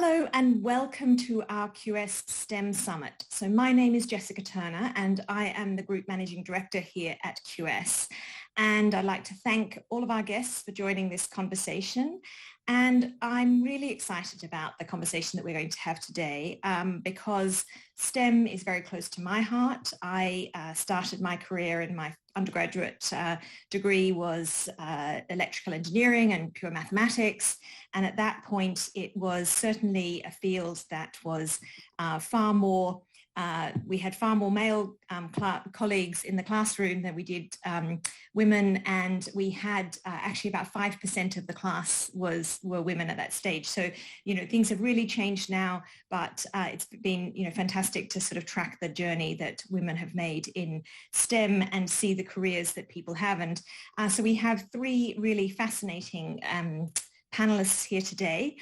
Hello and welcome to our QS STEM Summit. So my name is Jessica Turner and I am the Group Managing Director here at QS. And I'd like to thank all of our guests for joining this conversation. And I'm really excited about the conversation that we're going to have today because STEM is very close to my heart. I started my career in my undergraduate degree was electrical engineering and pure mathematics. And at that point, it was certainly a field that was far more we had far more male colleagues in the classroom than we did women, and we had actually about 5% of the class were women at that stage. So, things have really changed now, but it's been, fantastic to sort of track the journey that women have made in STEM and see the careers that people have. And so we have three really fascinating panelists here today.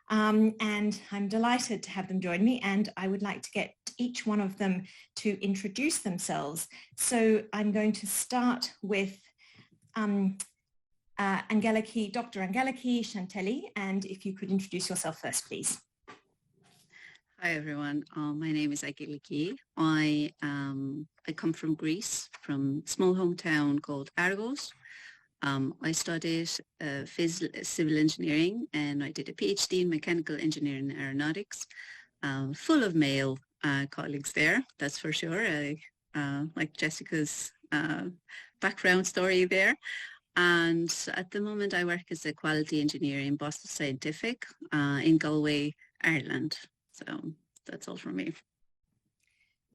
And I'm delighted to have them join me, and I would like to get each one of them to introduce themselves. So I'm going to start with Angeliki, Dr. Angeliki Chanteli, and if you could introduce yourself first, please. Hi everyone, my name is Angeliki. I come from Greece, from a small hometown called Argos. I studied civil engineering, and I did a PhD in mechanical engineering and aeronautics. Full of male colleagues there, that's for sure. I like Jessica's background story there. And at the moment I work as a quality engineer in Boston Scientific in Galway, Ireland. So that's all from me.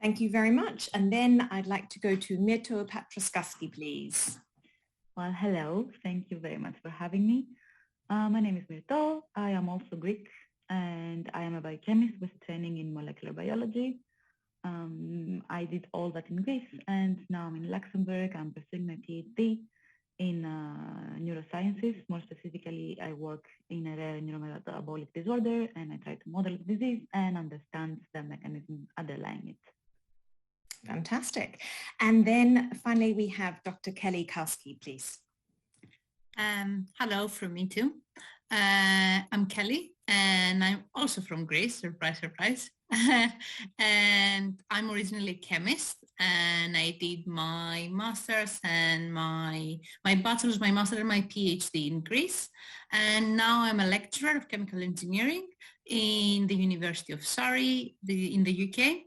Thank you very much. And then I'd like to go to Myrto Patraskaki, please. Well, hello. Thank you very much for having me. My name is Myrto. I am also Greek, and I am a biochemist with training in molecular biology. I did all that in Greece, and now I'm in Luxembourg. I'm pursuing my PhD in neurosciences. More specifically, I work in a rare neurometabolic disorder, and I try to model the disease and understand the mechanism underlying it. Fantastic. And then finally, we have Dr. Kelly Kousi, please. Hello from me too. I'm Kelly, and I'm also from Greece, surprise, surprise. And I'm originally a chemist, and I did my master's and my bachelor's, my master's, and my PhD in Greece. And now I'm a lecturer of chemical engineering in the University of Surrey in the UK.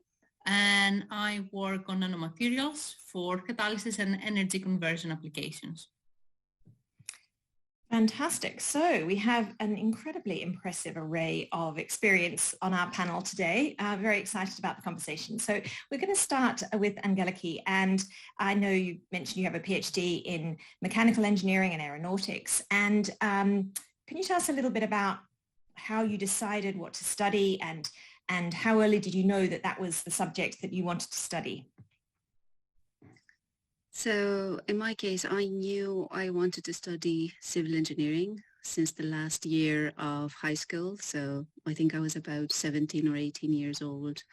And I work on nanomaterials for catalysis and energy conversion applications. Fantastic. So we have an incredibly impressive array of experience on our panel today. Very excited about the conversation. So we're going to start with Angeliki, and I know you mentioned you have a PhD in mechanical engineering and aeronautics. And can you tell us a little bit about how you decided what to study, and how early did you know that that was the subject that you wanted to study? So in my case, I knew I wanted to study civil engineering since the last year of high school. So I think I was about 17 or 18 years old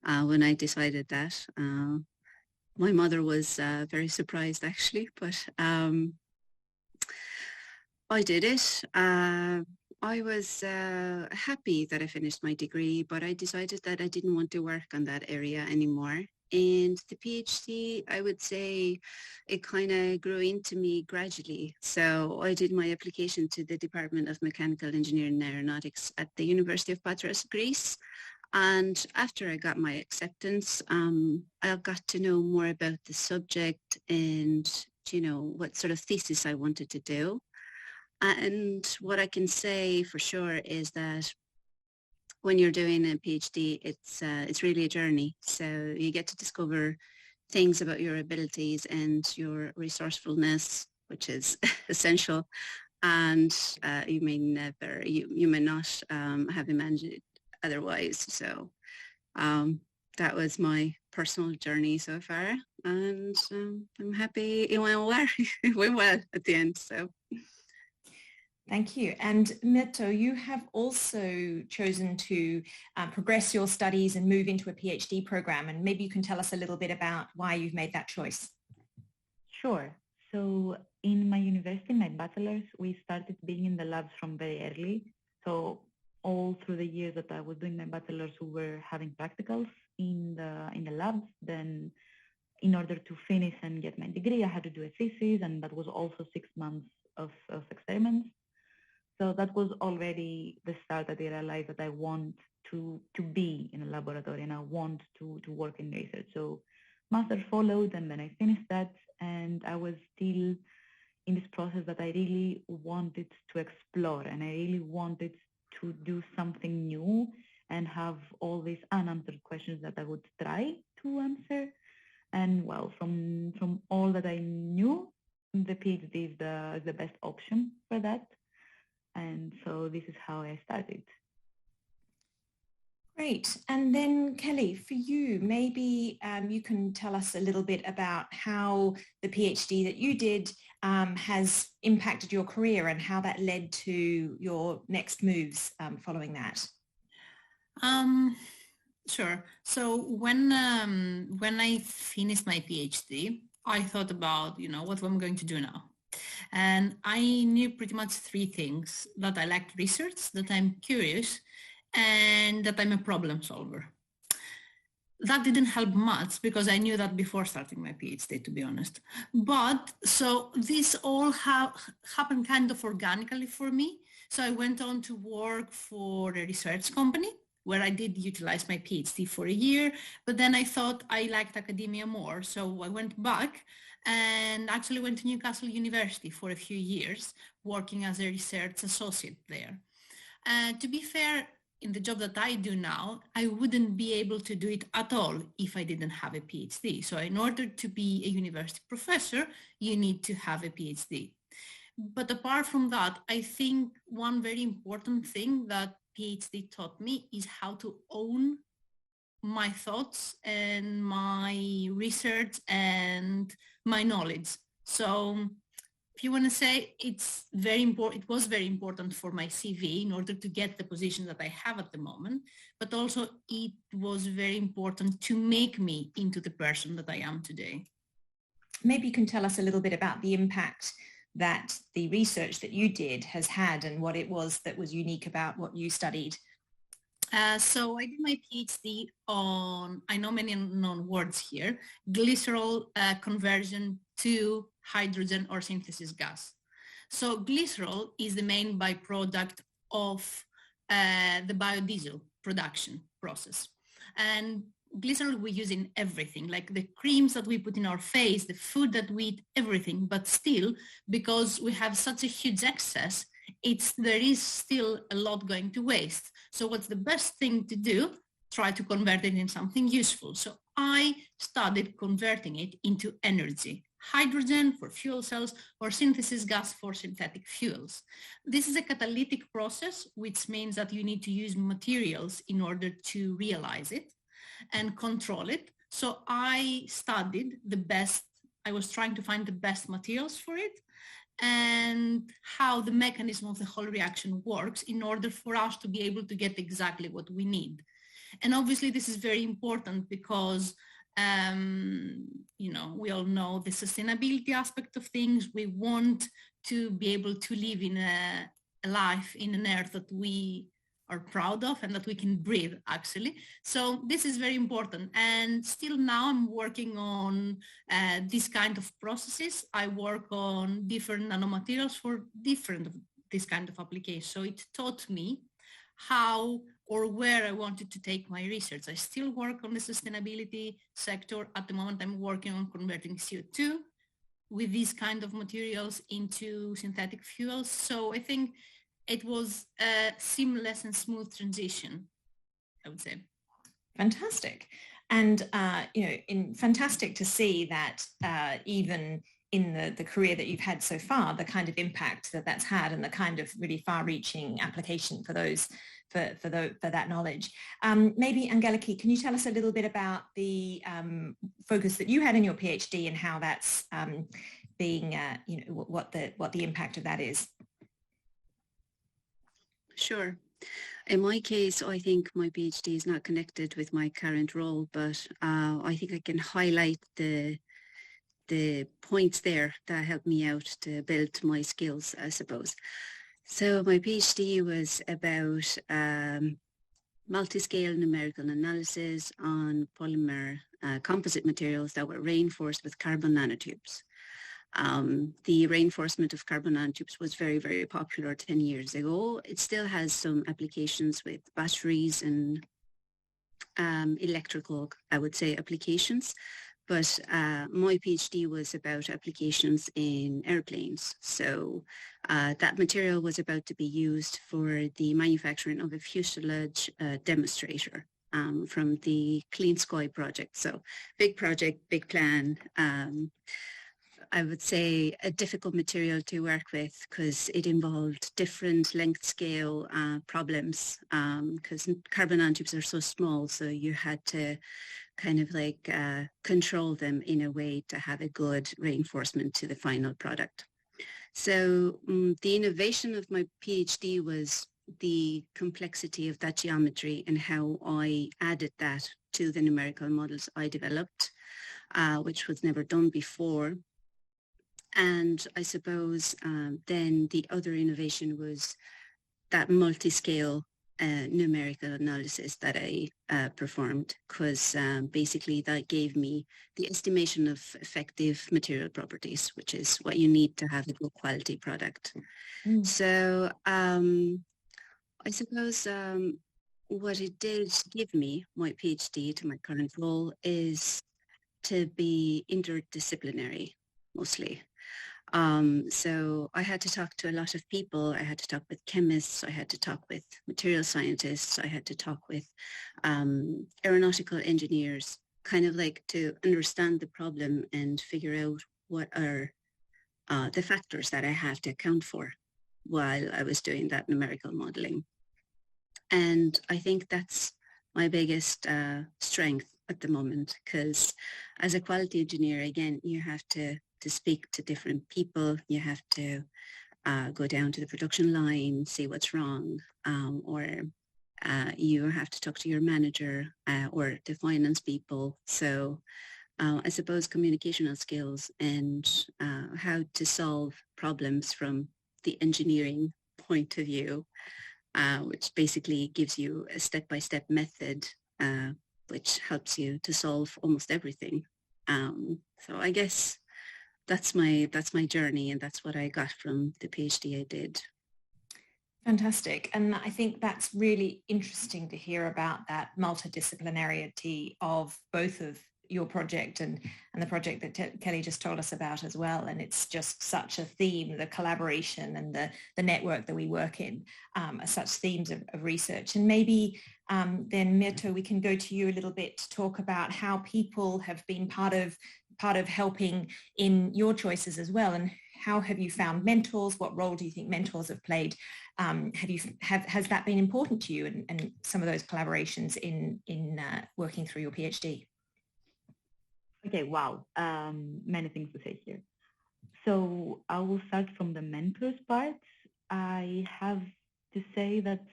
when I decided that. My mother was very surprised actually, but I did it. I was happy that I finished my degree, but I decided that I didn't want to work on that area anymore. And the PhD, I would say it kind of grew into me gradually. So I did my application to the Department of Mechanical Engineering and Aeronautics at the University of Patraskaki, Greece. And after I got my acceptance, I got to know more about the subject and, what sort of thesis I wanted to do. And what I can say for sure is that when you're doing a PhD, it's really a journey. So you get to discover things about your abilities and your resourcefulness, which is essential. And you may not have imagined it otherwise. So that was my personal journey so far, and I'm happy it went well. It went well at the end. So. Thank you. And Myrto, you have also chosen to progress your studies and move into a PhD program, and maybe you can tell us a little bit about why you've made that choice. Sure. So in my university, my bachelor's, we started being in the labs from very early. So all through the years that I was doing my bachelor's, we were having practicals in the labs. Then in order to finish and get my degree, I had to do a thesis, and that was also 6 months of experiments. So that was already the start that I realized that I want to be in a laboratory and I want to work in research. So master followed, and then I finished that, and I was still in this process that I really wanted to explore, and I really wanted to do something new and have all these unanswered questions that I would try to answer. And well, from all that I knew, the PhD is the best option for that. And so this is how I started. Great. And then Kelly, for you, maybe you can tell us a little bit about how the PhD that you did has impacted your career and how that led to your next moves following that. Sure. So when I finished my PhD, I thought about, what I'm going to do now. And I knew pretty much 3 things: that I liked research, that I'm curious, and that I'm a problem solver. That didn't help much because I knew that before starting my PhD, to be honest. But so this all happened kind of organically for me. So I went on to work for a research company where I did utilize my PhD for a year, but then I thought I liked academia more. So I went back and actually went to Newcastle University for a few years, working as a research associate there. To be fair, in the job that I do now, I wouldn't be able to do it at all if I didn't have a PhD. So in order to be a university professor, you need to have a PhD. But apart from that, I think one very important thing that PhD taught me is how to own my thoughts and my research and my knowledge. So if you want to say, it's very important, it was very important for my CV in order to get the position that I have at the moment, but also it was very important to make me into the person that I am today. Maybe you can tell us a little bit about the impact that the research that you did has had and what it was that was unique about what you studied. So I did my PhD on, I know many unknown words here, glycerol conversion to hydrogen or synthesis gas. So glycerol is the main byproduct of the biodiesel production process. And glycerol we use in everything, like the creams that we put in our face, the food that we eat, everything. But still, because we have such a huge excess, there is still a lot going to waste. So what's the best thing to do? Try to convert it in something useful. So I started converting it into energy, hydrogen for fuel cells or synthesis gas for synthetic fuels. This is a catalytic process, which means that you need to use materials in order to realize it and control it. So I studied I was trying to find the best materials for it and how the mechanism of the whole reaction works in order for us to be able to get exactly what we need. And obviously this is very important because, we all know the sustainability aspect of things. We want to be able to live in a life in an earth that we are proud of and that we can breathe, actually. So this is very important. And still now I'm working on this kind of processes. I work on different nanomaterials for this kind of applications. So it taught me how or where I wanted to take my research. I still work on the sustainability sector. At the moment, I'm working on converting CO2 with these kind of materials into synthetic fuels. So I think it was a seamless and smooth transition, I would say. Fantastic. And, fantastic to see that even in the career that you've had so far, the kind of impact that's had and the kind of really far-reaching application for that knowledge. Maybe Angeliki, can you tell us a little bit about the focus that you had in your PhD and how that's being, what the impact of that is? Sure. In my case, I think my PhD is not connected with my current role, but I think I can highlight the points there that helped me out to build my skills, I suppose. So my PhD was about multi-scale numerical analysis on polymer composite materials that were reinforced with carbon nanotubes. The reinforcement of carbon nanotubes was very, very popular 10 years ago. It still has some applications with batteries and electrical, I would say, applications. But my PhD was about applications in airplanes. So that material was about to be used for the manufacturing of a fuselage demonstrator from the Clean Sky project. So big project, big plan. I would say a difficult material to work with because it involved different length scale problems because carbon nanotubes are so small, so you had to kind of like control them in a way to have a good reinforcement to the final product. So the innovation of my PhD was the complexity of that geometry and how I added that to the numerical models I developed, which was never done before. And I suppose then the other innovation was that multi-scale numerical analysis that I performed, because basically that gave me the estimation of effective material properties, which is what you need to have a good quality product. So I suppose what it did give me, my PhD to my current role, is to be interdisciplinary mostly. So I had to talk to a lot of people. I had to talk with chemists. I had to talk with material scientists. I had to talk with aeronautical engineers, kind of like to understand the problem and figure out what are the factors that I have to account for while I was doing that numerical modeling. And I think that's my biggest strength at the moment, because as a quality engineer, again, you have to speak to different people. You have to go down to the production line, see what's wrong, or you have to talk to your manager or the finance people. So I suppose communicational skills and how to solve problems from the engineering point of view, which basically gives you a step-by-step method, which helps you to solve almost everything. So I guess that's my journey, and that's what I got from the PhD I did. Fantastic. And I think that's really interesting to hear about that multidisciplinarity of both of your project and the project that Kelly just told us about as well. And it's just such a theme, the collaboration and the network that we work in are such themes of research. And maybe then Myrto, we can go to you a little bit to talk about how people have been part of helping in your choices as well. And how have you found mentors? What role do you think mentors have played? Has that been important to you and some of those collaborations in working through your PhD? Okay, wow, many things to say here. So I will start from the mentors part. I have to say that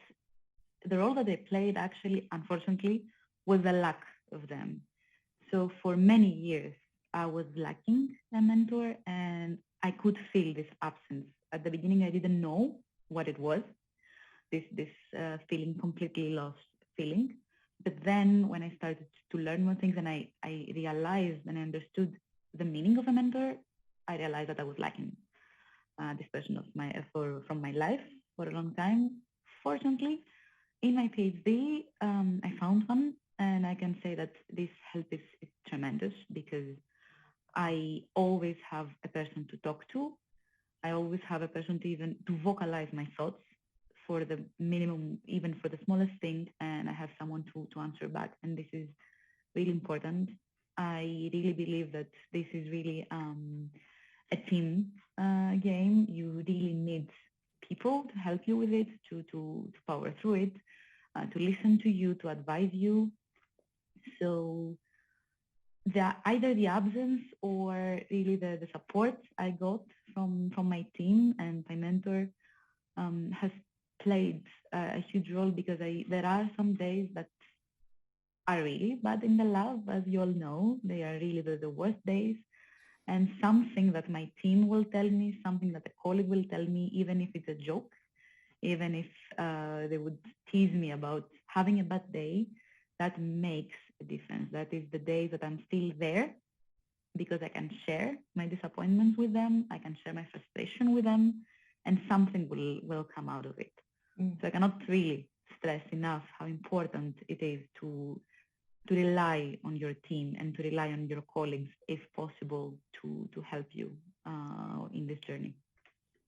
the role that they played actually, unfortunately, was the lack of them. So for many years, I was lacking a mentor and I could feel this absence. At the beginning, I didn't know what it was, this feeling, completely lost feeling. But then when I started to learn more things and I realized and I understood the meaning of a mentor, I realized that I was lacking this person from my life for a long time. Fortunately, in my PhD, I found one, and I can say that this help is tremendous because I always have a person to talk to. I always have a person to vocalize my thoughts for the minimum, even for the smallest thing, and I have someone to answer back. And this is really important. I really believe that this is really a team game. You really need people to help you with it, to power through it, to listen to you, to advise you. So either the absence or really the support I got from my team and my mentor has played a huge role, because there are some days that are really bad in the lab, as you all know. They are really the worst days. And something that my team will tell me, something that a colleague will tell me, even if it's a joke, even if they would tease me about having a bad day, that makes a difference. That is the day that I'm still there because I can share my disappointments with them, I can share my frustration with them, and something will come out of it. So I cannot really stress enough how important it is to rely on your team and to rely on your colleagues, if possible, to help you in this journey.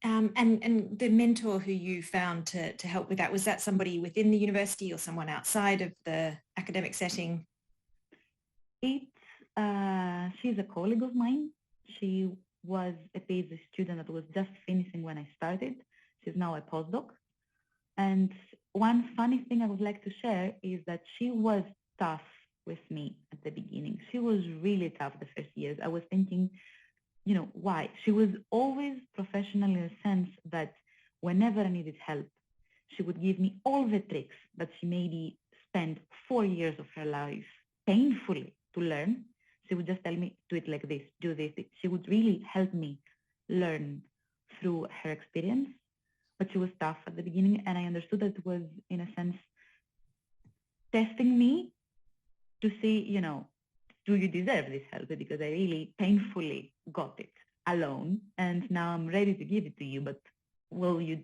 And the mentor who you found to help with that, was that somebody within the university or someone outside of the academic setting? She's a colleague of mine. She was a PhD student that was just finishing when I started. She's now a postdoc. And one funny thing I would like to share is that she was tough with me at the beginning. She was really tough the first years. I was thinking, why? She was always professional in the sense that whenever I needed help, she would give me all the tricks that she maybe spent 4 years of her life painfully to learn. She would just tell me, do it like this, do this. She would really help me learn through her experience. But she was tough at the beginning, and I understood that it was, in a sense, testing me to see, do you deserve this help? Because I really painfully got it alone, and now I'm ready to give it to you, but will you,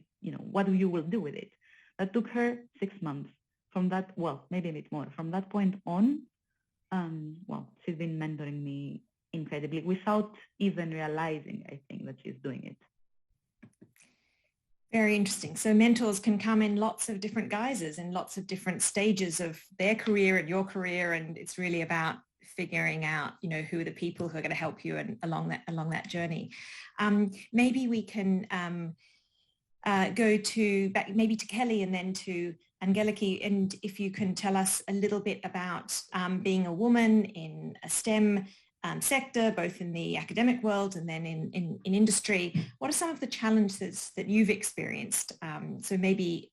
what you will do with it? That took her 6 months. From that, maybe a bit more. From that point on, she's been mentoring me incredibly without even realizing, I think, that she's doing it. Very interesting. So mentors can come in lots of different guises and lots of different stages of their career and your career, and it's really about figuring out, who are the people who are going to help you and along that journey. Maybe we can go back maybe to Kelly and then to Angeliki, and if you can tell us a little bit about being a woman in a STEM sector, both in the academic world and then in industry. What are some of the challenges that you've experienced? So maybe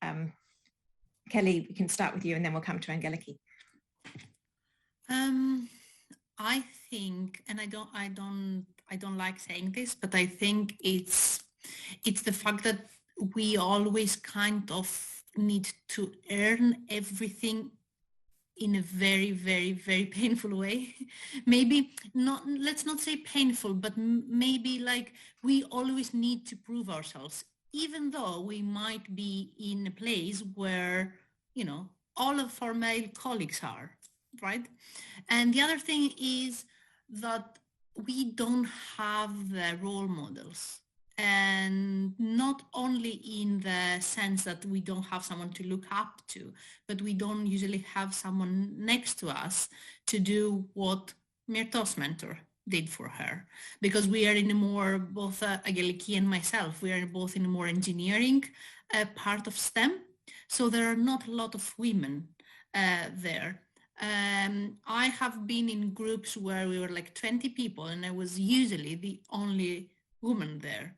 Kelly, we can start with you and then we'll come to Angeliki. I think, and I don't like saying this, but I think it's the fact that we always kind of need to earn everything in a very, very, very painful way. Maybe not, let's not say painful, but maybe like we always need to prove ourselves, even though we might be in a place where, all of our male colleagues are, right? And the other thing is that we don't have the role models. And not only in the sense that we don't have someone to look up to, but we don't usually have someone next to us to do what Myrto's mentor did for her. Because we are in a more, both Angeliki and myself, we are both in a more engineering part of STEM. So there are not a lot of women there. I have been in groups where we were like 20 people and I was usually the only woman there.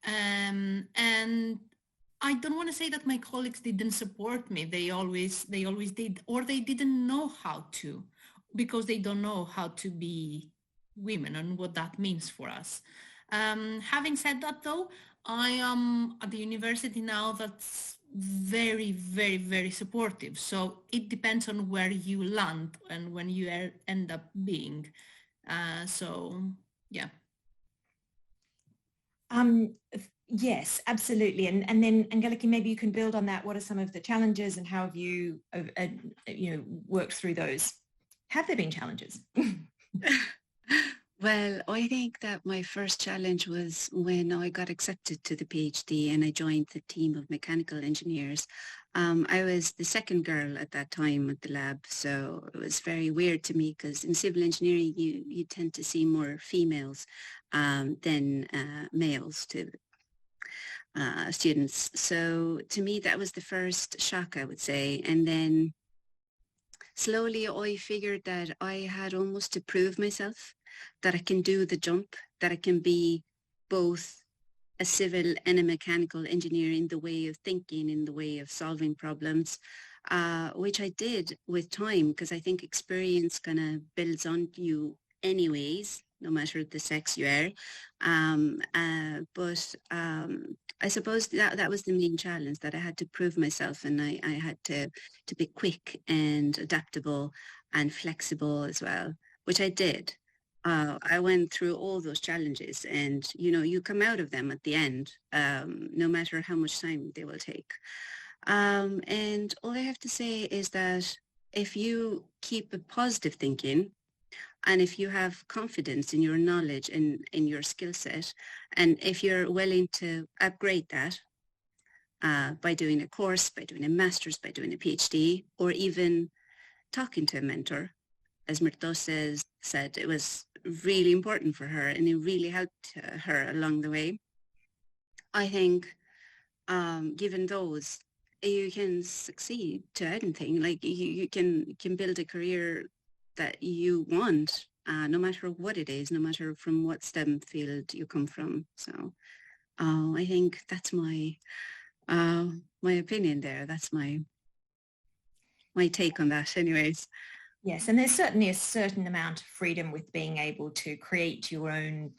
And I don't want to say that my colleagues didn't support me. They always did, or they didn't know how to, because they don't know how to be women and what that means for us. Having said that though, I am at the university now that's very, very, very supportive. So it depends on where you land and when you end up being. So yeah. Yes, absolutely. And then Angeliki, maybe you can build on that. What are some of the challenges and how have you, worked through those? Have there been challenges? Well, I think that my first challenge was when I got accepted to the PhD and I joined the team of mechanical engineers. I was the second girl at that time at the lab, so it was very weird to me because in civil engineering you tend to see more females than males to students. So to me that was the first shock, I would say. And then slowly I figured that I had almost to prove myself that I can do the jump, that I can be both a civil and a mechanical engineer in the way of thinking, in the way of solving problems, which I did with time, because I think experience kind of builds on you anyways. no matter the sex you are. But I suppose that was the main challenge, that I had to prove myself, and I had to be quick and adaptable and flexible as well, which I did. I went through all those challenges, and you come out of them at the end, no matter how much time they will take. And all I have to say is that if you keep a positive thinking, and if you have confidence in your knowledge and in your skill set, and if you're willing to upgrade that by doing a course, by doing a master's, by doing a PhD, or even talking to a mentor, as Myrto said, it was really important for her and it really helped her along the way. I think given those, you can succeed to anything. Like you can build a career that you want, no matter what it is, no matter from what STEM field you come from. So I think that's my opinion there. That's my take on that anyways. Yes, and there's certainly a certain amount of freedom with being able to create your own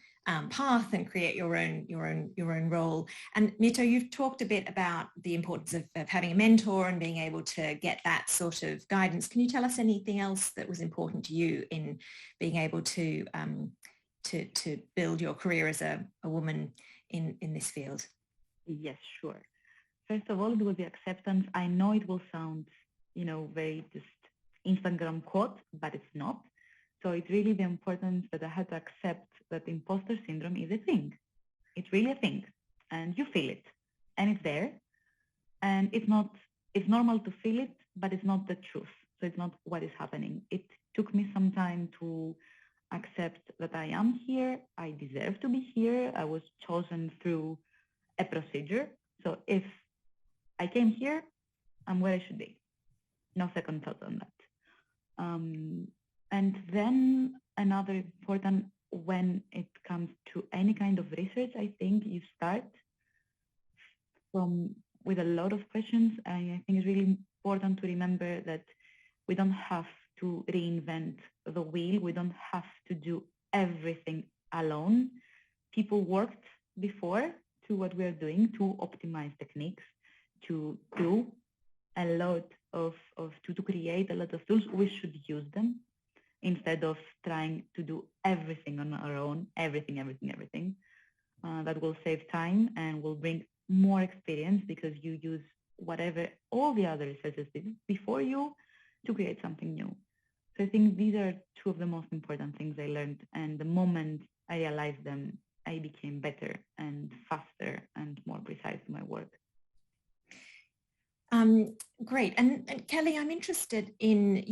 path and create your own role. And Myrto, you've talked a bit about the importance of having a mentor and being able to get that sort of guidance. Can you tell us anything else that was important to you in being able to build your career as a woman in this field? Yes, sure. First of all, it was the acceptance. I know it will sound, very just Instagram quote, but it's not. So it's really the importance that I had to accept that imposter syndrome is a thing. It's really a thing, and you feel it, and it's there, and it's normal to feel it, but it's not the truth. So it's not what is happening. It took me some time to accept that I am here. I deserve to be here. I was chosen through a procedure. So if I came here, I'm where I should be. No second thought on that. And then another important, when it comes to any kind of research, I think you start with a lot of questions. I think it's really important to remember that we don't have to reinvent the wheel. We don't have to do everything alone. People worked before to what we're doing to optimize techniques, to do a lot to create a lot of tools. We should use them instead of trying to do everything on our own, everything. That will save time and will bring more experience because you use whatever all the other researchers did before you to create something new. So I think these are two of the most important things I learned. And the moment I realized them, I became better and faster and more precise in my work. Great. And Kelly, I'm interested in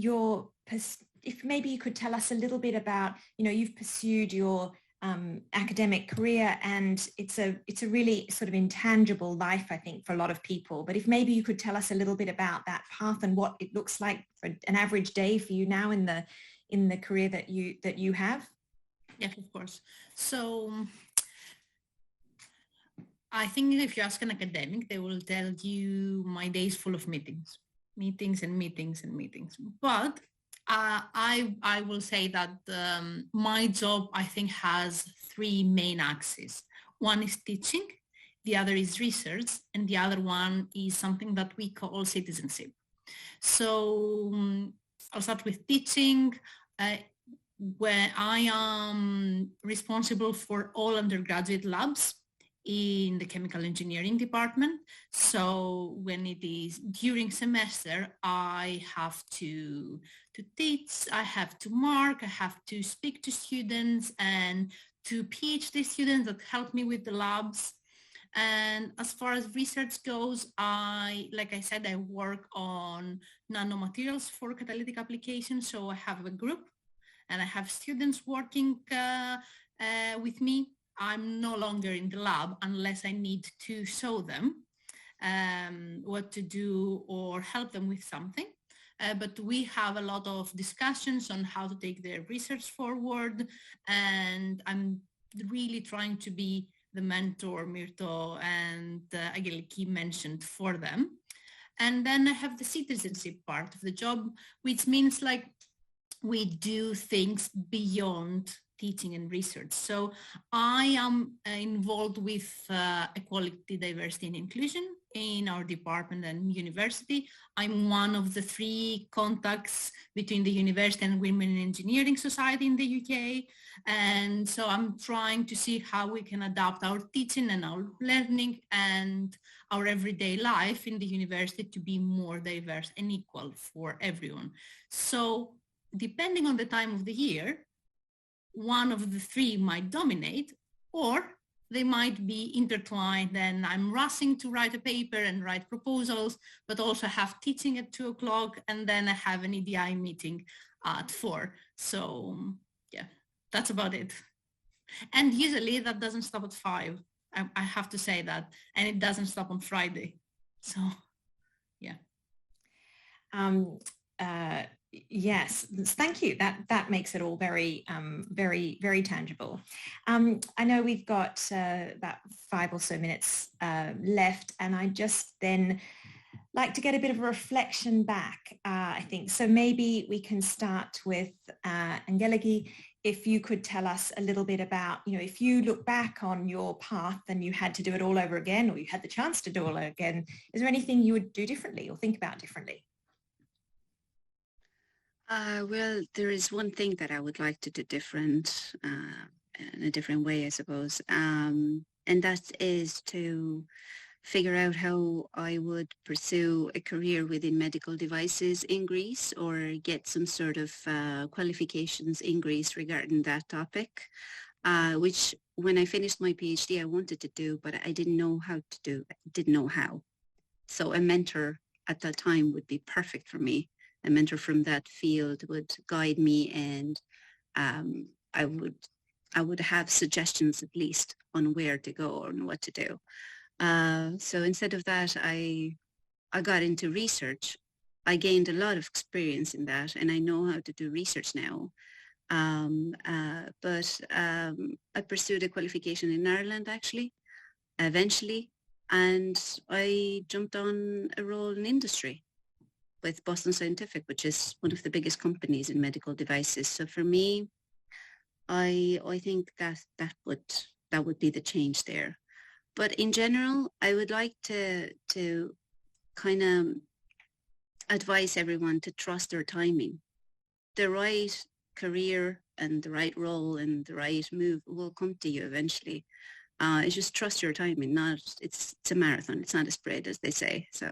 if maybe you could tell us a little bit about, you've pursued your academic career, and it's a really sort of intangible life, I think, for a lot of people. But if maybe you could tell us a little bit about that path and what it looks like for an average day for you now in the career that you have. Yes, of course. So I think if you ask an academic, they will tell you my day is full of meetings. But I will say that my job, I think, has three main axes. One is teaching, the other is research, and the other one is something that we call citizenship. So I'll start with teaching, where I am responsible for all undergraduate labs in the chemical engineering department. So when it is during semester, I have to teach, I have to mark, I have to speak to students and to PhD students that help me with the labs. And as far as research goes, like I said, I work on nanomaterials for catalytic applications. So I have a group and I have students working with me. I'm no longer in the lab unless I need to show them what to do or help them with something. But we have a lot of discussions on how to take their research forward. And I'm really trying to be the mentor Myrto and Angeliki mentioned for them. And then I have the citizenship part of the job, which means like we do things beyond teaching and research. So I am involved with equality, diversity and inclusion in our department and university. I'm one of the 3 contacts between the university and Women in Engineering Society in the UK. And so I'm trying to see how we can adapt our teaching and our learning and our everyday life in the university to be more diverse and equal for everyone. So depending on the time of the year, one of the 3 might dominate, or they might be intertwined, and I'm rushing to write a paper and write proposals, but also have teaching at 2 o'clock, and then I have an EDI meeting at 4. So yeah, that's about it. And usually that doesn't stop at 5. I have to say that, and it doesn't stop on Friday. So yeah. Yes, thank you. That makes it all very, very tangible. I know we've got about 5 or so minutes left, and I just then like to get a bit of a reflection back, I think. So maybe we can start with Angeliki. If you could tell us a little bit about, if you look back on your path and you had to do it all over again, or you had the chance to do it all over again, is there anything you would do differently or think about differently? Well, there is one thing that I would like to do different, in a different way, I suppose. And that is to figure out how I would pursue a career within medical devices in Greece, or get some sort of qualifications in Greece regarding that topic, which when I finished my PhD I wanted to do, but I didn't know how to do, didn't know how. So a mentor at that time would be perfect for me. A mentor from that field would guide me, and I would have suggestions at least on where to go and what to do. So instead of that, I got into research. I gained a lot of experience in that, and I know how to do research now. But I pursued a qualification in Ireland, actually, eventually, and I jumped on a role in industry with Boston Scientific, which is one of the biggest companies in medical devices. So for me, I think that would be the change there. But in general, I would like to kind of advise everyone to trust their timing. The right career and the right role and the right move will come to you eventually. It's just trust your timing. It's a marathon. It's not a sprint, as they say. So.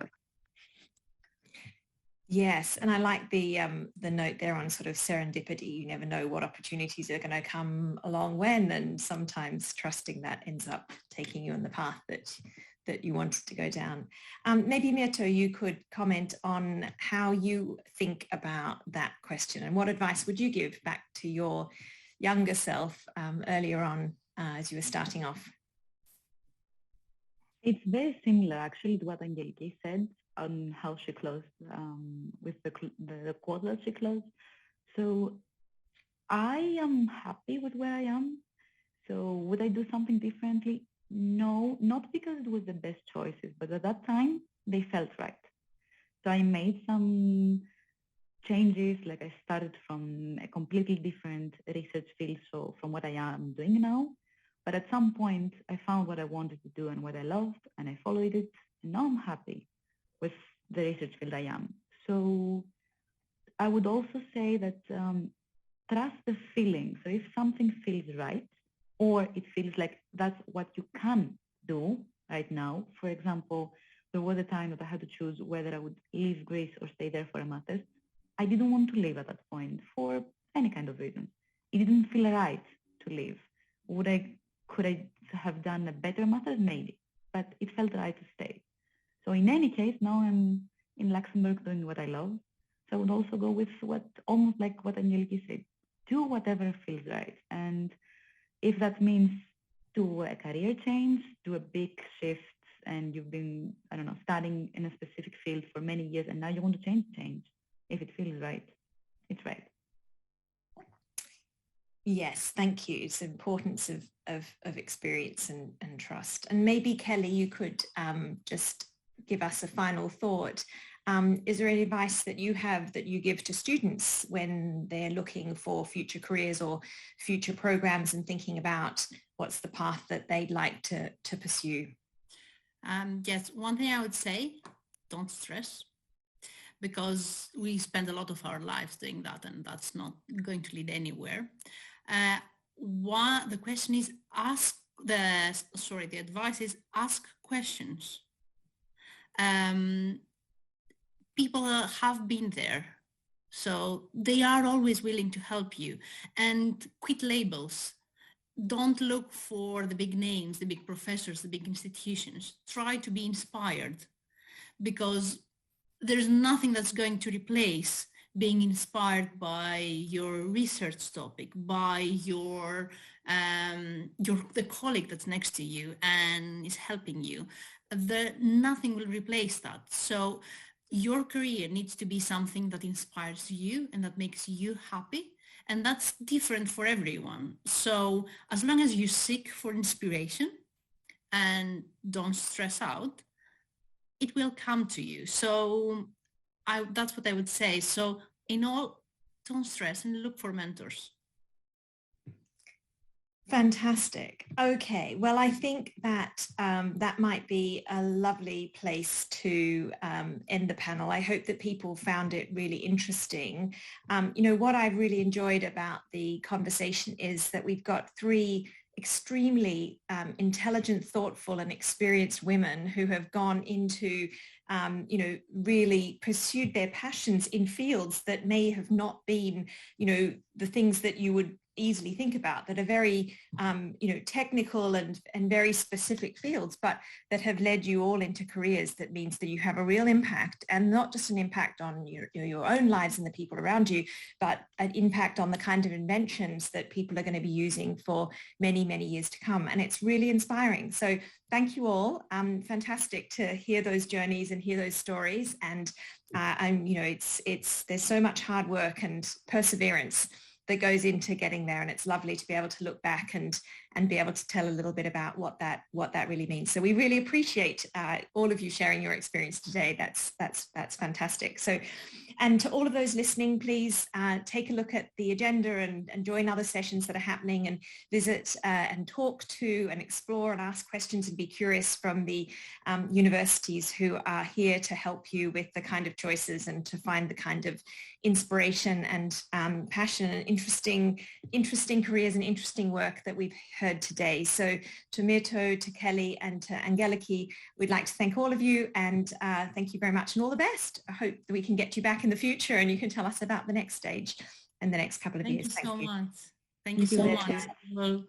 Yes, and I like the note there on sort of serendipity. You never know what opportunities are going to come along when, and sometimes trusting that ends up taking you on the path that you wanted to go down. Maybe Myrto, you could comment on how you think about that question, and what advice would you give back to your younger self earlier on as you were starting off? It's very similar actually to what Angeliki said on how she closed, with the quote that she closed. So I am happy with where I am. So would I do something differently? No, not because it was the best choices, but at that time they felt right. So I made some changes, like I started from a completely different research field, so from what I am doing now. But at some point I found what I wanted to do and what I loved, and I followed it, and now I'm happy with the research field I am. So I would also say that trust the feeling. So if something feels right, or it feels like that's what you can do right now. For example, there was a time that I had to choose whether I would leave Greece or stay there for a master's. I didn't want to leave at that point for any kind of reason. It didn't feel right to leave. Could I have done a better master's? Maybe, but it felt right to stay. So in any case, now I'm in Luxembourg doing what I love. So I would also go with almost like what Angeliki said, do whatever feels right. And if that means do a career change, do a big shift, and you've been, I don't know, studying in a specific field for many years, and now you want to change. If it feels right, it's right. Yes, thank you. It's the importance of experience and trust. And maybe Kelly, you could just give us a final thought is there any advice that you have that you give to students when they're looking for future careers or future programs and thinking about what's the path that they'd like to pursue? Yes, one thing I would say, don't stress, because we spend a lot of our lives doing that, and that's not going to lead anywhere. The question is the advice is ask questions. People have been there, so they are always willing to help you. And quit labels. Don't look for the big names, the big professors, the big institutions. Try to be inspired, because there's nothing that's going to replace being inspired by your research topic, by the colleague that's next to you and is helping you. Nothing will replace that. So your career needs to be something that inspires you and that makes you happy. And that's different for everyone. So as long as you seek for inspiration and don't stress out, it will come to you. So that's what I would say. So in all, don't stress and look for mentors. Fantastic. Okay, well, I think that that might be a lovely place to end the panel. I hope that people found it really interesting. What I've really enjoyed about the conversation is that we've got three extremely intelligent, thoughtful and experienced women who have gone into really pursued their passions in fields that may have not been, the things that you would easily think about, that are very, technical and very specific fields, but that have led you all into careers that means that you have a real impact, and not just an impact on your own lives and the people around you, but an impact on the kind of inventions that people are going to be using for many, many years to come. And it's really inspiring. So thank you all. Fantastic to hear those journeys and hear those stories. And there's so much hard work and perseverance that goes into getting there, and it's lovely to be able to look back and be able to tell a little bit about what that really means. So we really appreciate all of you sharing your experience today. That's fantastic. So, and to all of those listening, please take a look at the agenda and join other sessions that are happening, and visit and talk to and explore and ask questions and be curious from the universities who are here to help you with the kind of choices and to find the kind of inspiration and passion and interesting careers and interesting work that we've heard today. So to Myrto, to Kelly and to Angeliki, we'd like to thank all of you, and thank you very much and all the best. I hope that we can get you back in the future and you can tell us about the next stage and the next couple of years. Thank you so much. Thank you so much. Well,